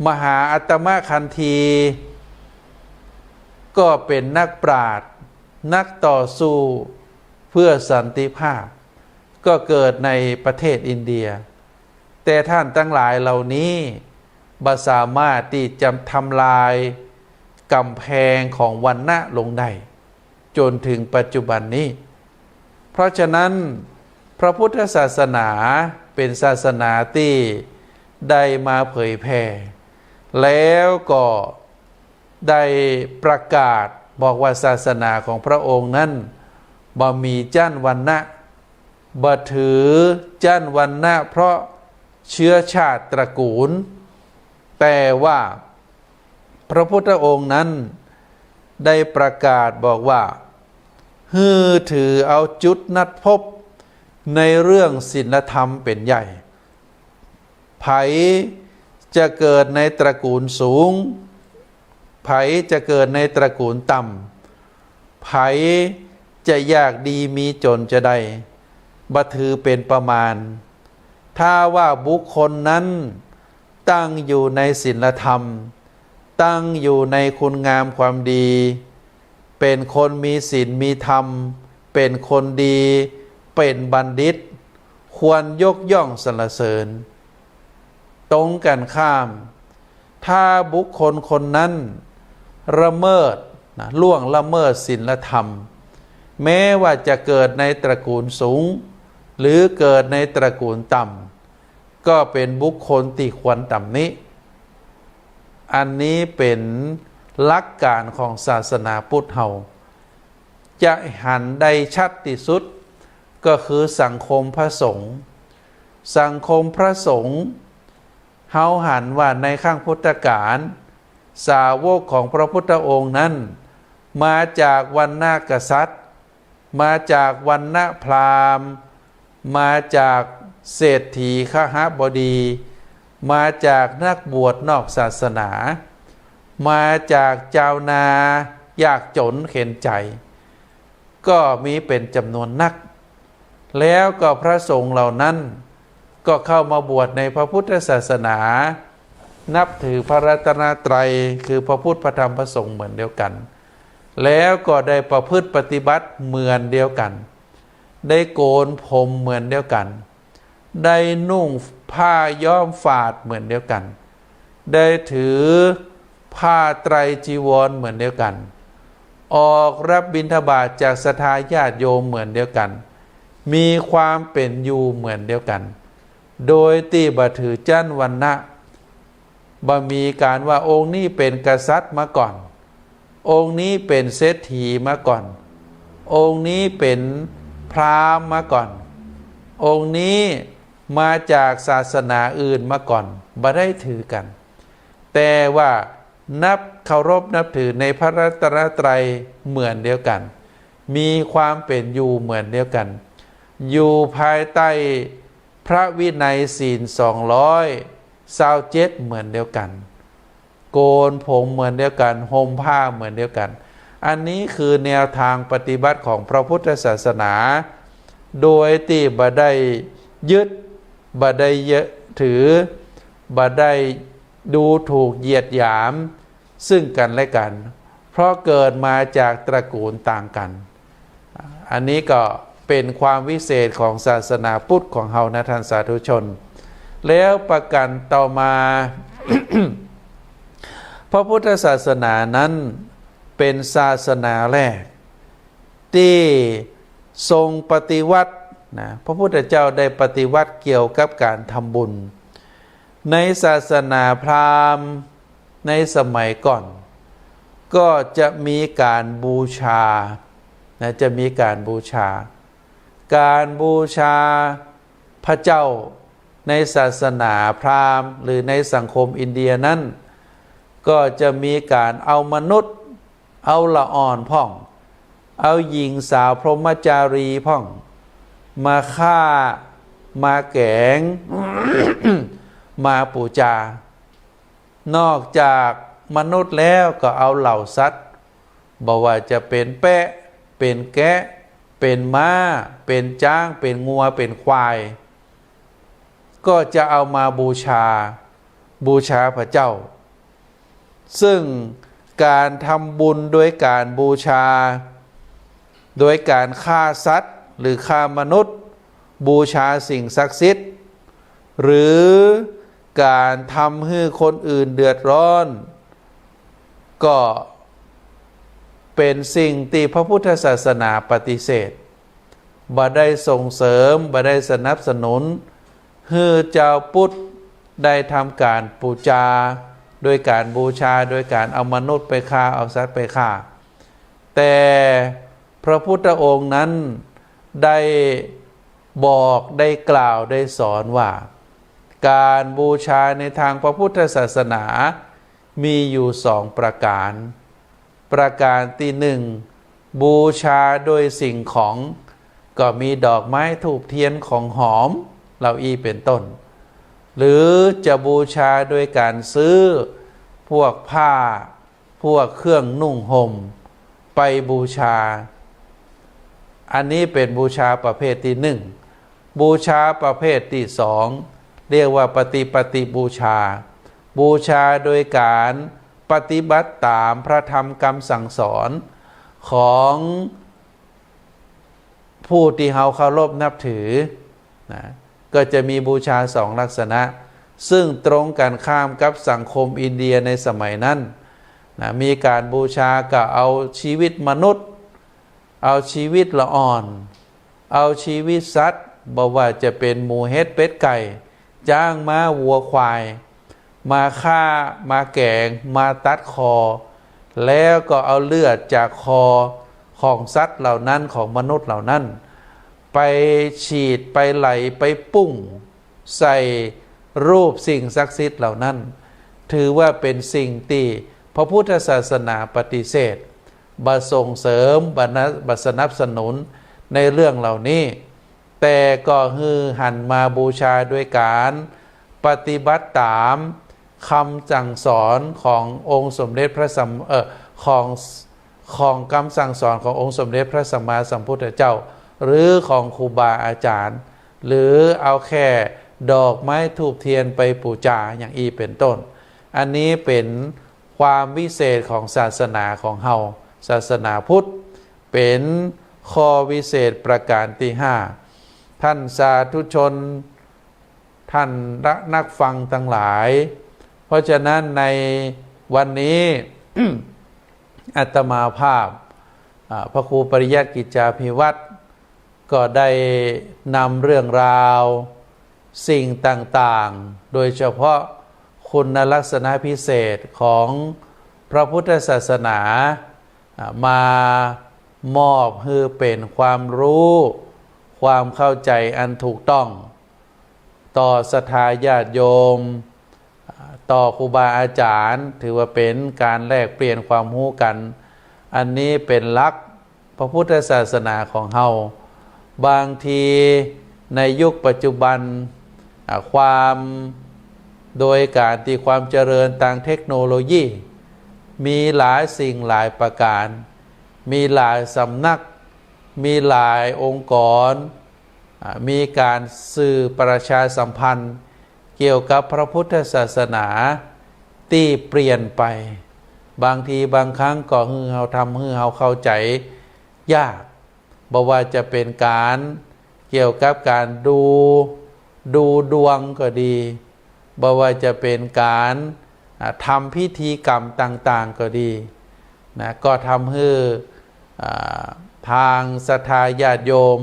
มหาอัตมคันธีก็เป็นนักปราชญ์นักต่อสู้เพื่อสันติภาพก็เกิดในประเทศอินเดียแต่ท่านทั้งหลายเหล่านี้บ่สามารถที่จะทำลายกำแพงของวันณะลงได้จนถึงปัจจุบันนี้เพราะฉะนั้นพระพุทธศาสนาเป็นศาสนาที่ได้มาเผยแผ่แล้วก็ได้ประกาศบอกว่าศาสนาของพระองค์นั้นบ่มีจั้นวันณะบ่ถือจั้นวันณะเพราะเชื้อชาติตระกูลแต่ว่าพระพุทธองค์นั้นได้ประกาศบอกว่าฮือถือเอาจุดนัดพบในเรื่องศีลธรรมเป็นใหญ่ไผจะเกิดในตระกูลสูงไผจะเกิดในตระกูลต่ ไผจะยากดีมีจนจะได้บ่ถือเป็นประมาณถ้าว่าบุคคลนั้นตั้งอยู่ในศีลธรรมตั้งอยู่ในคุณงามความดีเป็นคนมีศีลมีธรรมเป็นคนดีเป็นบัณฑิตควรยกย่องสรรเสริญตรงกันข้ามถ้าบุคคลคนนั้นละเมิดล่วงละเมิดศีลธรรมแม้ว่าจะเกิดในตระกูลสูงหรือเกิดในตระกูลต่ำก็เป็นบุคคลที่ควรต่ำนี้อันนี้เป็นหลักการของศาสนาพุทธเฮาจะหันได้ชัดที่สุดก็คือสังคมพระสงฆ์สังคมพระสงฆ์เฮาหันว่าในข้างพุทธกาลสาวกของพระพุทธองค์นั้นมาจากวรรณกษัตริย์มาจากวรรณพราหมณ์มาจากเศรษฐีขหบดีมาจากนักบวชนอกศาสนามาจากชาวนายากจนเข็นใจก็มีเป็นจำนวนนักแล้วก็พระสงฆ์เหล่านั้นก็เข้ามาบวชในพระพุทธศาสนานับถือพระรัตนตรัยคือพระพุทธพระธรรมพระสงฆ์เหมือนเดียวกันแล้วก็ได้ประพฤติปฏิบัติเหมือนเดียวกันได้โกนผมเหมือนเดียวกันได้นุ่งผ้าย้อมฝาดเหมือนเดียวกันได้ถือผ้าไตรจีวรเหมือนเดียวกันออกรับบิณฑบาตจากศรัทธาญาติโยมเหมือนเดียวกันมีความเป็นอยู่เหมือนเดียวกันโดยที่บ่ถือจั้นวรรณะบ่มีการว่าองค์นี้เป็นกษัตริย์มาก่อนองค์นี้เป็นเศรษฐีมาก่อนองค์นี้เป็นพราหมณ์มาก่อนองค์นี้มาจากศาสนาอื่นมาก่อนบ่ได้ถือกันแต่ว่านับเคารพนับถือในพระรัตนตรัยเหมือนเดียวกันมีความเป็นอยู่เหมือนเดียวกันอยู่ภายใต้พระวินัยศีล227เหมือนเดียวกันโกนผมเหมือนเดียวกันห่มผ้าเหมือนเดียวกันอันนี้คือแนวทางปฏิบัติของพระพุทธศาสนาโดยที่บ่ได้ยึดบ่ได้ถือบ่ได้ดูถูกเหยียดหยามซึ่งกันและกันเพราะเกิดมาจากตระกูลต่างกันอันนี้ก็เป็นความวิเศษของศาสนาพุทธของเฮานะท่านสาธุชนแล้วประการต่อมา พระพุทธศาสนานั้นเป็นศาสนาแรกที่ทรงปฏิวัตินะพระพุทธเจ้าได้ปฏิวัติเกี่ยวกับการทำบุญในศาสนาพราหมณ์ในสมัยก่อนก็จะมีการบูชานะจะมีการบูชาพระเจ้าในศาสนาพราหมณ์หรือในสังคมอินเดียนั้นก็จะมีการเอามนุษย์เอาละอ่อนพ่องเอาหญิงสาวพรหมจารีพ่องมาฆ่ามาแกง มาปูจานอกจากมนุษย์แล้วก็เอาเหล่าสัตว์บอกว่าจะเป็นแปะเป็นแกะเป็นม้าเป็นจ้างเป็นงัวเป็นควายก็จะเอามาบูชาพระเจ้าซึ่งการทำบุญโดยการบูชาโดยการฆ่าสัตว์หรือฆ่ามนุษย์บูชาสิ่งศักดิ์สิทธิ์หรือการทำให้คนอื่นเดือดร้อนก็เป็นสิ่งที่พระพุทธศาสนาปฏิเสธบ่ได้ส่งเสริมบ่ได้สนับสนุนให้เจ้าพุทธได้ทำการปูจาโดยการบูชาโดยการเอามนุษย์ไปฆ่าเอาสัตว์ไปฆ่าแต่พระพุทธองค์นั้นได้บอกได้กล่าวได้สอนว่าการบูชาในทางพระพุทธศาสนามีอยู่2ประการที่หนึ่งบูชาโดยสิ่งของก็มีดอกไม้ธูปเทียนของหอมเหล่าอีเป็นต้นหรือจะบูชาโดยการซื้อพวกผ้าพวกเครื่องนุ่งห่ม ไปบูชาอันนี้เป็นบูชาประเภทที่หนึ่งบูชาประเภทที่สองเรียกว่าปฏิบูชาบูชาโดยการปฏิบัติตามพระธรรมคำสั่งสอนของผู้ที่เราเคารพนับถือนะก็จะมีบูชาสองลักษณะซึ่งตรงกันข้ามกับสังคมอินเดียในสมัยนั้นนะมีการบูชากับเอาชีวิตมนุษย์เอาชีวิตละอ่อนเอาชีวิตสัตว์บอกว่าจะเป็นหมูเห็ดเป็ดไก่จ้างม้าวัวควายมาฆ่ามาแกงมาตัดคอแล้วก็เอาเลือดจากคอของสัตว์เหล่านั้นของมนุษย์เหล่านั้นไปฉีดไปไหลไปปุ้งใส่รูปสิ่งศักดิ์สิทธิ์เหล่านั้นถือว่าเป็นสิ่งที่พระพุทธศาสนาปฏิเสธบ่ส่งเสริมบ่สนับสนุนในเรื่องเหล่านี้แต่ก็หันมาบูชาด้วยการปฏิบัติตามคำสั่งสอนขององค์สมเด็จพระสัมของคำสั่งสอนขององค์สมเด็จพระสัมมาสัมพุทธเจ้าหรือของครูบาอาจารย์หรือเอาแค่ดอกไม้ธูปเทียนไปบูชาอย่างอีเป็นต้นอันนี้เป็นความวิเศษของศาสนาของเฮาศาสนาพุทธเป็นข้อวิเศษประการที่5ท่านสาธุชนท่านนักฟังทั้งหลายเพราะฉะนั้นในวันนี้ อาตมาภาพพระครูปริยัติกิจจาภิวัตรก็ได้นำเรื่องราวสิ่งต่างๆโดยเฉพาะคุณลักษณะพิเศษของพระพุทธศาสนามามอบให้เป็นความรู้ความเข้าใจอันถูกต้องต่อศรัทธาญาติโยมต่อครูบาอาจารย์ถือว่าเป็นการแลกเปลี่ยนความรู้กันอันนี้เป็นหลักพระพุทธศาสนาของเฮาบางทีในยุคปัจจุบันความโดยการที่ความเจริญทางเทคโนโลยีมีหลายสิ่งหลายประการมีหลายสำนักมีหลายองค์กรมีการสื่อประชาสัมพันธ์เกี่ยวกับพระพุทธศาสนาที่เปลี่ยนไปบางทีบางครั้งก็ให้เราเข้าใจยากบอกว่าจะเป็นการเกี่ยวกับการดูดวงก็ดีบอกว่าจะเป็นการทำพิธีกรรมต่างๆก็ดีนะก็ทำให้ทางศรัทธาญาติโยม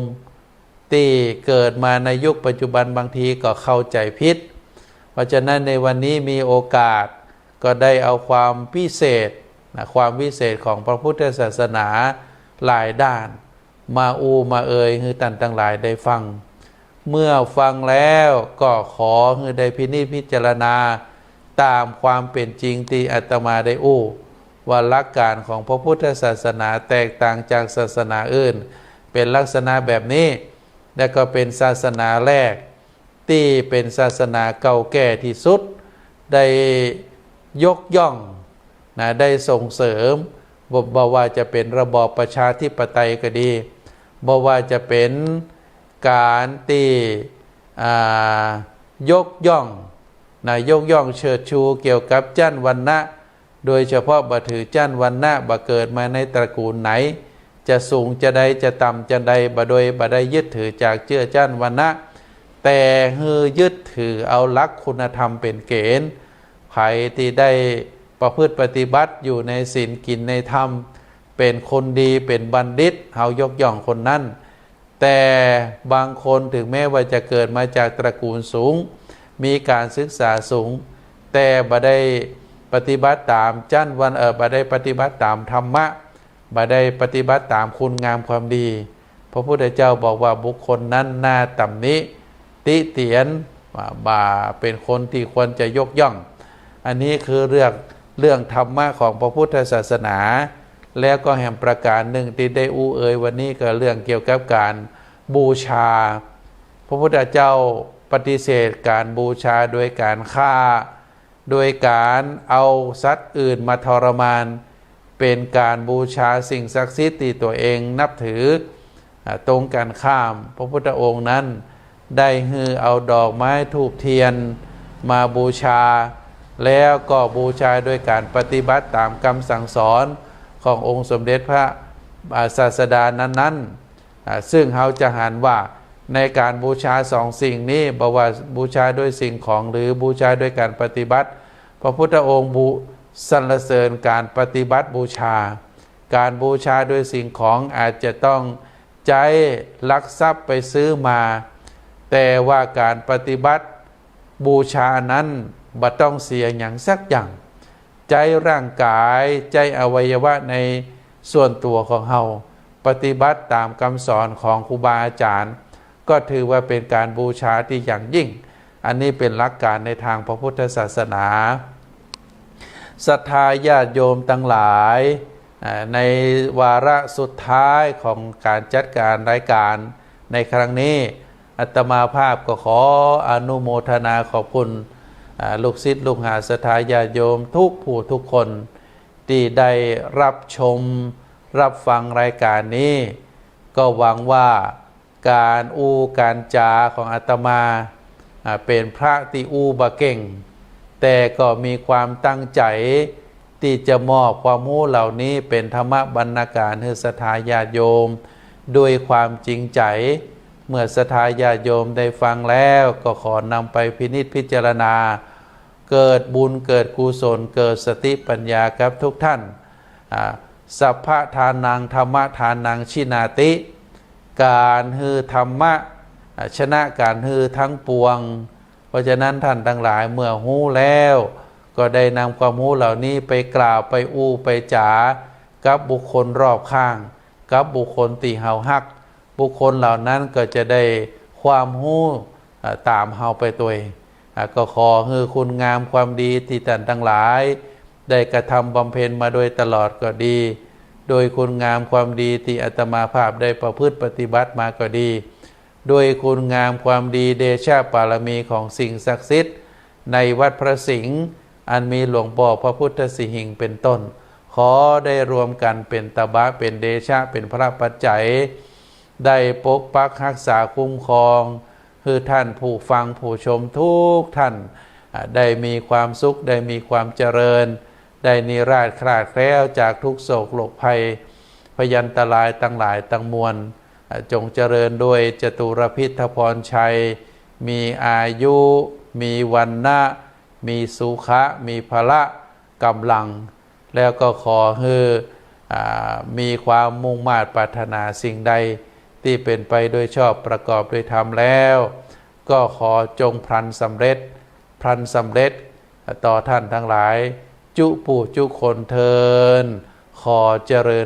ที่เกิดมาในยุคปัจจุบันบางทีก็เข้าใจผิดเพราะฉะนั้นในวันนี้มีโอกาสก็ได้เอาความพิเศษความวิเศษของพระพุทธศาสนาหลายด้านมามาให้ท่านทั้งหลายได้ฟังเมื่อฟังแล้วก็ขอให้ได้พินิจพิจารณาตามความเป็นจริงที่อาตมาได้ว่าหลักการของพระพุทธศาสนาแตกต่างจากศาสนาอื่นเป็นลักษณะแบบนี้และก็เป็นศาสนาแรกที่เป็นศาสนาเก่าแก่ที่สุดได้ยกย่องได้ส่งเสริมบอกว่าจะเป็นระบอบประชาธิปไตยก็ดีบอกว่าจะเป็นการที่ยกย่องยกย่องเชิดชูเกี่ยวกับจั้นวรรณะโดยเฉพาะบ่ถือจั้นวรรณะบ่เกิดมาในตระกูลไหนจะสูงจะใดจะต่ำจะใดบ่ได้ยึดถือจากเชื่อจั้นวรรณะแต่ยึดถือเอาหลักคุณธรรมเป็นเกณฑ์ใครที่ได้ประพฤติปฏิบัติอยู่ในศีลกินในธรรมเป็นคนดีเป็นบัณฑิตเฮายกย่องคนนั้นแต่บางคนถึงแม้ว่าจะเกิดมาจากตระกูลสูงมีการศึกษาสูงแต่บ่ได้ปฏิบัติตามจั้นวันบ่ได้ปฏิบัติตามธรรมะบ่ได้ปฏิบัติตามคุณงามความดีพระพุทธเจ้าบอกว่าบุคคลนั้นน่าตำหนิติเตียนบ่าเป็นคนที่ควรจะยกย่องอันนี้คือเรื่องธรรมะของพระพุทธศาสนาแล้วก็แห่งประการหนึ่งที่ได้วันนี้ก็เรื่องเกี่ยวกับการบูชาพระพุทธเจ้าปฏิเสธการบูชาโดยการฆ่าโดยการเอาสัตว์อื่นมาทรมานเ เป็นการบูชาสิ่งศักดิ์สิทธิ์ที่ตัวเองนับถือตรงกันข้ามพระพุทธองค์นั้นได้ฮือเอาดอกไม้ธูปเทียนมาบูชาแล้วก็บูชาด้วยการปฏิบัติตามคำสั่งสอนขององค์สมเด็จพระศาสดานั้นๆซึ่งเราจะหันว่าในการบูชาสองสิ่งนี้บอกว่าบูชาด้วยสิ่งของหรือบูชาด้วยการปฏิบัติพระพุทธองค์สรรเสริญการปฏิบัติบูชาการบูชาด้วยสิ่งของอาจจะต้องใจลักทรัพย์ไปซื้อมาแต่ว่าการปฏิบัติบูชานั้นบ่ต้องเสียอย่างสักอย่างใจร่างกายใจอวัยวะในส่วนตัวของเราปฏิบัติตามคำสอนของครูบาอาจารย์ก็ถือว่าเป็นการบูชาที่อย่างยิ่งอันนี้เป็นหลักการในทางพระพุทธศาสนาศรัทธาญาติโยมทั้งหลายในวาระสุดท้ายของการจัดการรายการในครั้งนี้อาตมาภาพก็ขออนุโมทนาขอบคุณลูกศิษย์ลูกหาศรัทธาญาติโยมทุกผู้ทุกคนที่ได้รับชมรับฟังรายการนี้ก็หวังว่าการการจาของอาตมาเป็นพระที่บะเก่งแต่ก็มีความตั้งใจที่จะมอบความรู้เหล่านี้เป็นธรรมบรรณาการให้ศรัทธาญาติโยมด้วยความจริงใจเมื่อศรัทธาญาติโยมได้ฟังแล้วก็ขอนำไปพินิจพิจารณาเกิดบุญเกิดกุศลเกิดสติปัญญาครับทุกท่านสัพพะทานังธรรมะทานังชินาติการฮือธรรมะชนะการฮือทั้งปวงเพราะฉะนั้นท่านทั้งหลายเมื่อหู้แล้วก็ได้นำความรู้เหล่านี้ไปกล่าวไปไปจ๋ากับบุคคลรอบข้างกับบุคคลตีเฮาฮักบุคคลเหล่านั้นก็จะได้ความรู้ตามเฮาไปตัวเองก็ขอให้คุณงามความดีที่ท่านทั้งหลายได้กระทำบำเพ็ญมาโดยตลอดก็ดีโดยคุณงามความดีที่อาตมาภาพได้ประพฤติปฏิบัติมาก็ดีโดยคุณงามความดีเดชะบารมีของสิ่งศักดิ์สิทธิ์ในวัดพระสิงห์อันมีหลวงพ่อพระพุทธสิหิงค์เป็นต้นขอได้รวมกันเป็นตบะเป็นเดชะเป็นพระปัจจัยได้ปกปักรักษาคุ้มครองคือท่านผู้ฟังผู้ชมทุกท่านได้มีความสุขได้มีความเจริญได้นิราศคลาดแคล้วจากทุกโศกโรคภัยพยันตรายทั้งหลายทั้งมวลจงเจริญด้วยจตุรพิธพรชัยมีอายุมีวันนะมีสุขะมีพละกำลังแล้วก็ขอให้มีความมุ่งมา่ปรารถนาสิ่งใดที่เป็นไปโดยชอบประกอบโดยธรรมแล้วก็ขอจงพลันสำเร็จต่อท่านทั้งหลายจุผู้จุคนเทินขอเจริญ